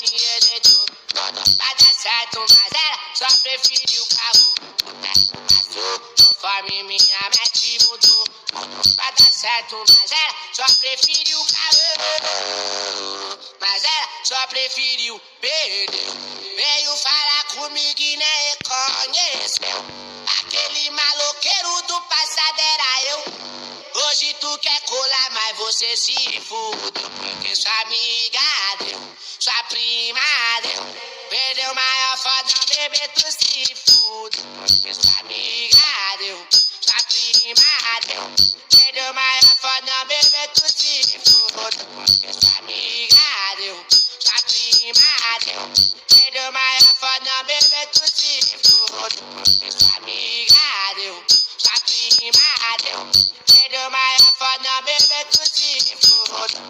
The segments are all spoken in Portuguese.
me elegeu. Vai dar certo, mas ela só preferiu o carro. Passou, conforme minha mente mudou. Vai dar certo, mas ela só preferiu o carro. Mas ela só preferiu perder. Veio falar comigo e nem reconheceu. Aquele maloqueiro do passado era eu. Hoje tu quer colar, mas você se fudeu. Porque sua amiga deu, sua prima deu. Perdeu maior foda, bebê, tu se fudeu. Porque sua amiga deu, sua prima deu. Perdeu maior foda, bebê, tu se fudeu. Porque sua amiga deu, sua prima deu. Perdeu maior foda, bebê, tu se fudeu. Porque sua amiga deu, sua prima deu. Perdeu maior foda, bebê, tu se fudeu.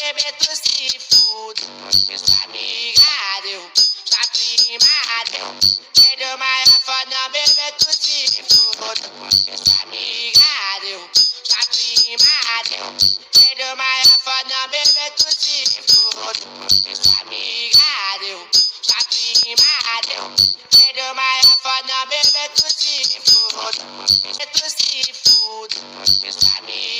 Bebê, tu se fudeu. Porque sua amiga deu, sua prima deu. Perdeu maior foda, bebê, tu se fudeu. Porque sua amiga deu, sua prima deu. Perdeu maior foda, bebê, tu se fudeu. Porque sua amiga deu, sua prima deu. Perdeu maior foda, bebê, tu se fudeu. Porque tu se fudeu. Porque sua amiga